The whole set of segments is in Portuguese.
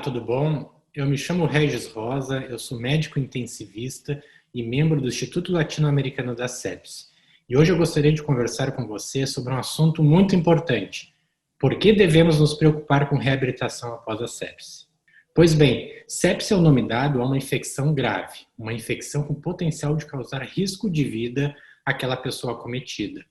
Tudo bom? Eu me chamo Regis Rosa, eu sou médico intensivista e membro do Instituto Latino-Americano da sepse. E hoje eu gostaria de conversar com você sobre um assunto muito importante. Por que devemos nos preocupar com reabilitação após a sepse? Pois bem, sepse é o nome dado a uma infecção grave, uma infecção com potencial de causar risco de vida àquela pessoa acometida.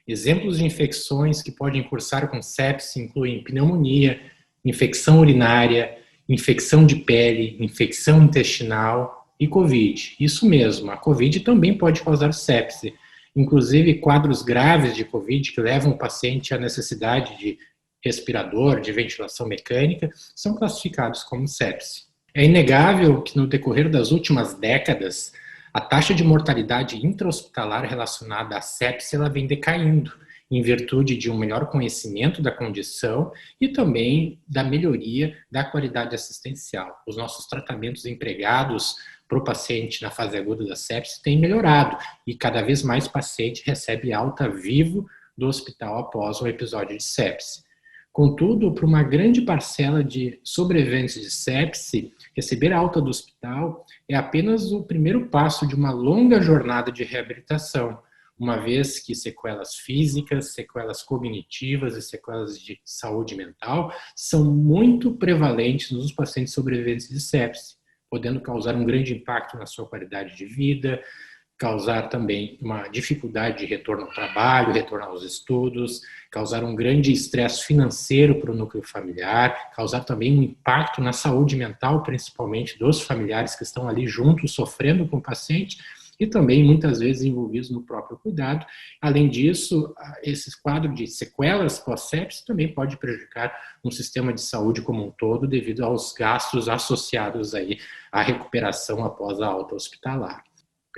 Exemplos de infecções que podem cursar com sepse incluem pneumonia, infecção urinária, infecção de pele, infecção intestinal e Covid. Isso mesmo, a Covid também pode causar sepse. Inclusive, quadros graves de Covid que levam o paciente à necessidade de respirador, de ventilação mecânica, são classificados como sepse. É inegável que no decorrer das últimas décadas, a taxa de mortalidade intra-hospitalar relacionada à sepse ela vem decaindo, em virtude de um melhor conhecimento da condição e também da melhoria da qualidade assistencial. Os nossos tratamentos empregados para o paciente na fase aguda da sepse têm melhorado e cada vez mais paciente recebe alta vivo do hospital após um episódio de sepse. Contudo, para uma grande parcela de sobreviventes de sepse, receber alta do hospital é apenas o primeiro passo de uma longa jornada de reabilitação, uma vez que sequelas físicas, sequelas cognitivas e sequelas de saúde mental são muito prevalentes nos pacientes sobreviventes de sepse, podendo causar um grande impacto na sua qualidade de vida, causar também uma dificuldade de retorno ao trabalho, retorno aos estudos, causar um grande estresse financeiro para o núcleo familiar, causar também um impacto na saúde mental, principalmente dos familiares que estão ali juntos, sofrendo com o paciente, e também muitas vezes envolvidos no próprio cuidado. Além disso, esse quadro de sequelas pós-sepse também pode prejudicar um sistema de saúde como um todo devido aos gastos associados aí à recuperação após a alta hospitalar.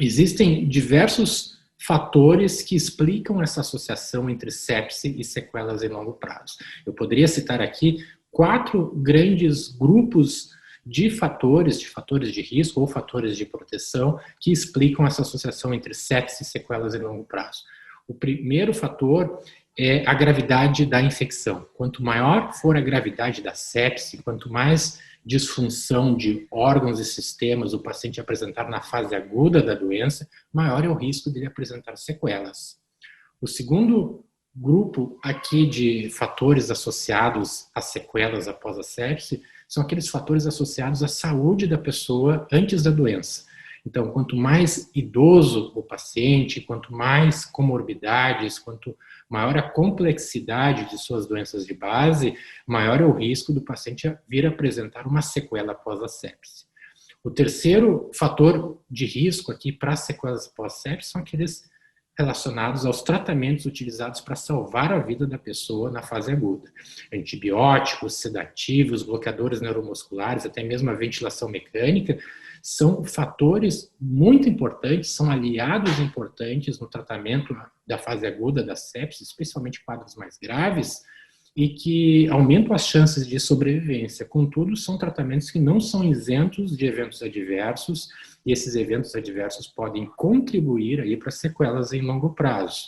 Existem diversos fatores que explicam essa associação entre sepse e sequelas em longo prazo. Eu poderia citar aqui 4 grandes grupos de fatores de risco ou fatores de proteção que explicam essa associação entre sepse e sequelas em longo prazo. O primeiro fator é a gravidade da infecção. Quanto maior for a gravidade da sepse, quanto mais disfunção de órgãos e sistemas o paciente apresentar na fase aguda da doença, maior é o risco dele apresentar sequelas. O segundo grupo aqui de fatores associados a sequelas após a sepse são aqueles fatores associados à saúde da pessoa antes da doença. Então, quanto mais idoso o paciente, quanto mais comorbidades, quanto maior a complexidade de suas doenças de base, maior é o risco do paciente vir a apresentar uma sequela após a sepse. O terceiro fator de risco aqui para sequelas pós-sepse são aqueles relacionados aos tratamentos utilizados para salvar a vida da pessoa na fase aguda. Antibióticos, sedativos, bloqueadores neuromusculares, até mesmo a ventilação mecânica, são fatores muito importantes, são aliados importantes no tratamento da fase aguda da sepse, especialmente quadros mais graves, e que aumentam as chances de sobrevivência. Contudo, são tratamentos que não são isentos de eventos adversos, e esses eventos adversos podem contribuir aí para sequelas em longo prazo.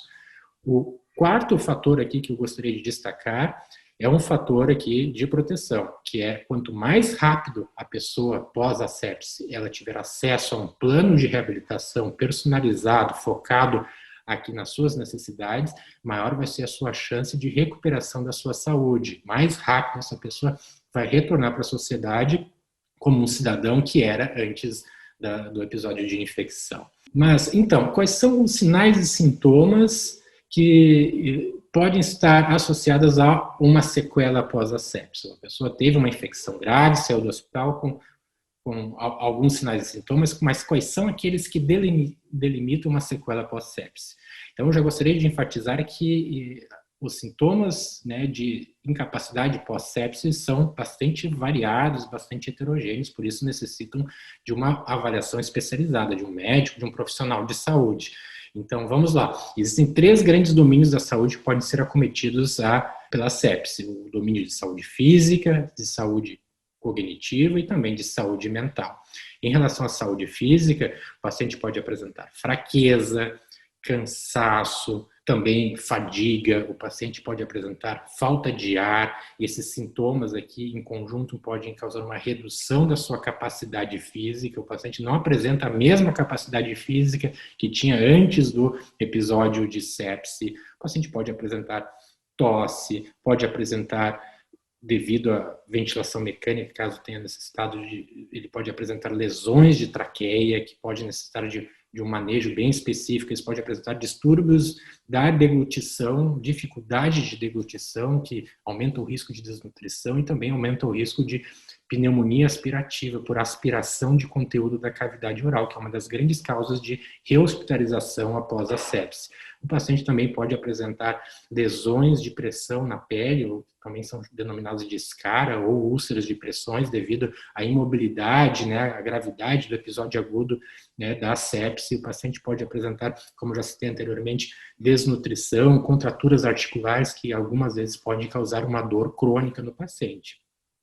O quarto fator aqui que eu gostaria de destacar é um fator aqui de proteção, que é quanto mais rápido a pessoa pós a sepse ela tiver acesso a um plano de reabilitação personalizado, focado aqui nas suas necessidades, maior vai ser a sua chance de recuperação da sua saúde. Mais rápido essa pessoa vai retornar para a sociedade como um cidadão que era antes do episódio de infecção. Mas, então, quais são os sinais e sintomas que podem estar associadas a uma sequela após a sepse? A pessoa teve uma infecção grave, saiu do hospital com alguns sinais e sintomas, mas quais são aqueles que delimitam uma sequela pós-sepse? Então, eu já gostaria de enfatizar que os sintomas, né, de incapacidade pós-sepse são bastante variados, bastante heterogêneos, por isso necessitam de uma avaliação especializada, de um médico, de um profissional de saúde. Então, vamos lá. Existem 3 grandes domínios da saúde que podem ser acometidos pela sepse: o domínio de saúde física, de saúde cognitiva e também de saúde mental. Em relação à saúde física, o paciente pode apresentar fraqueza, cansaço, também fadiga, o paciente pode apresentar falta de ar, esses sintomas aqui em conjunto podem causar uma redução da sua capacidade física, o paciente não apresenta a mesma capacidade física que tinha antes do episódio de sepse, o paciente pode apresentar tosse, pode apresentar, devido à ventilação mecânica, caso tenha necessitado ele pode apresentar lesões de traqueia, que pode necessitar de um manejo bem específico, isso pode apresentar distúrbios da deglutição, dificuldade de deglutição, que aumenta o risco de desnutrição e também aumenta o risco de pneumonia aspirativa, por aspiração de conteúdo da cavidade oral, que é uma das grandes causas de rehospitalização após a sepse. O paciente também pode apresentar lesões de pressão na pele, ou também são denominadas de escara, ou úlceras de pressões, devido à imobilidade, né, à gravidade do episódio agudo, né, da sepse. O paciente pode apresentar, como já citei anteriormente, desnutrição, contraturas articulares, que algumas vezes podem causar uma dor crônica no paciente.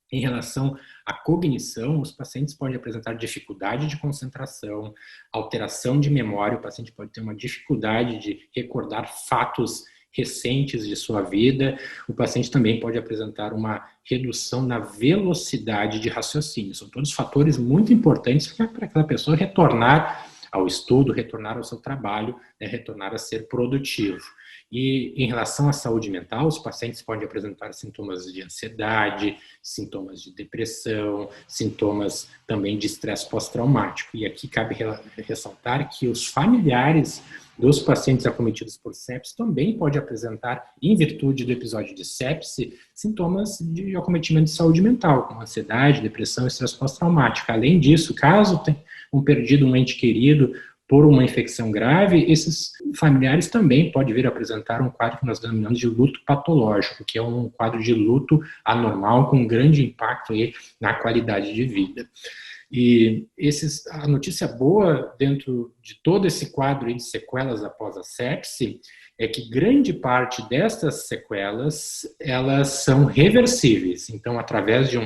Em relação à cognição, os pacientes podem apresentar dificuldade de concentração, alteração de memória, o paciente pode ter uma dificuldade de recordar fatos recentes de sua vida, o paciente também pode apresentar uma redução na velocidade de raciocínio. São todos fatores muito importantes para aquela pessoa retornar ao estudo, retornar ao seu trabalho, né, retornar a ser produtivo. E em relação à saúde mental, os pacientes podem apresentar sintomas de ansiedade, sintomas de depressão, sintomas também de estresse pós-traumático. E aqui cabe ressaltar que os familiares dos pacientes acometidos por sepse também podem apresentar, em virtude do episódio de sepse, sintomas de acometimento de saúde mental, como ansiedade, depressão e estresse pós-traumático. Além disso, caso tenha perdido um ente querido por uma infecção grave, esses familiares também podem vir a apresentar um quadro que nós denominamos de luto patológico, que é um quadro de luto anormal com um grande impacto aí na qualidade de vida. E a notícia boa dentro de todo esse quadro de sequelas após a sepse é que grande parte destas sequelas, elas são reversíveis. Então, através de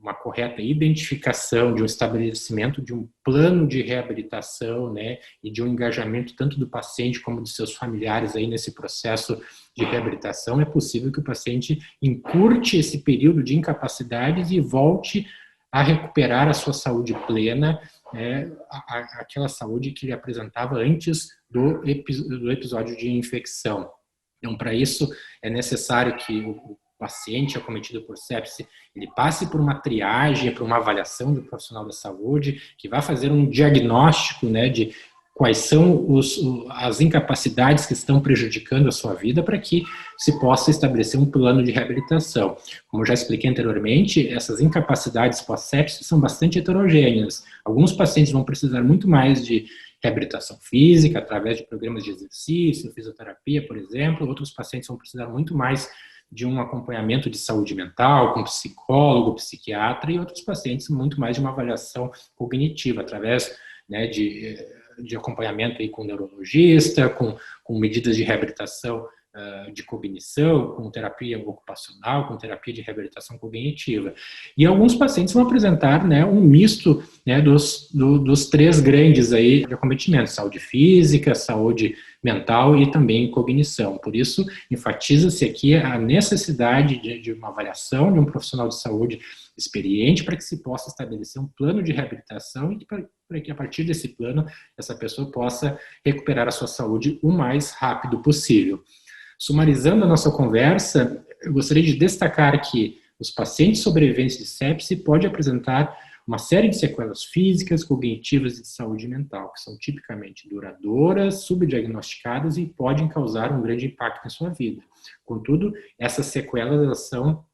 uma correta identificação, de um estabelecimento de um plano de reabilitação, né, e de um engajamento tanto do paciente como de seus familiares aí nesse processo de reabilitação, é possível que o paciente encurte esse período de incapacidades e volte a recuperar a sua saúde plena, né, aquela saúde que ele apresentava antes do episódio de infecção. Então, para isso, é necessário que o paciente acometido por sepse, ele passe por uma triagem, por uma avaliação do profissional da saúde, que vai fazer um diagnóstico, né, de quais são as incapacidades que estão prejudicando a sua vida, para que se possa estabelecer um plano de reabilitação. Como já expliquei anteriormente, essas incapacidades pós-sepse são bastante heterogêneas. Alguns pacientes vão precisar muito mais de reabilitação física, através de programas de exercício, fisioterapia, por exemplo. Outros pacientes vão precisar muito mais de um acompanhamento de saúde mental, com psicólogo, psiquiatra, e outros pacientes muito mais de uma avaliação cognitiva, através, né, de acompanhamento aí com neurologista, com medidas de reabilitação de cognição, com terapia ocupacional, com terapia de reabilitação cognitiva. E alguns pacientes vão apresentar, né, um misto, né, dos três grandes aí de acometimento: saúde física, saúde mental e também cognição. Por isso, enfatiza-se aqui a necessidade de uma avaliação de um profissional de saúde experiente, para que se possa estabelecer um plano de reabilitação e para que a partir desse plano essa pessoa possa recuperar a sua saúde o mais rápido possível. Sumarizando a nossa conversa, eu gostaria de destacar que os pacientes sobreviventes de sepse podem apresentar uma série de sequelas físicas, cognitivas e de saúde mental, que são tipicamente duradouras, subdiagnosticadas e podem causar um grande impacto em sua vida. Contudo, essas sequelas, elas são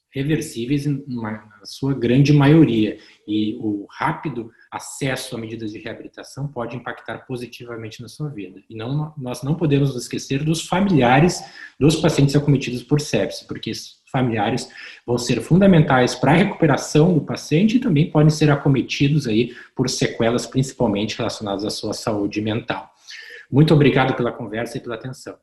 reversíveis na sua grande maioria, e o rápido acesso a medidas de reabilitação pode impactar positivamente na sua vida. E nós não podemos nos esquecer dos familiares dos pacientes acometidos por sepse, porque esses familiares vão ser fundamentais para a recuperação do paciente e também podem ser acometidos aí por sequelas principalmente relacionadas à sua saúde mental. Muito obrigado pela conversa e pela atenção.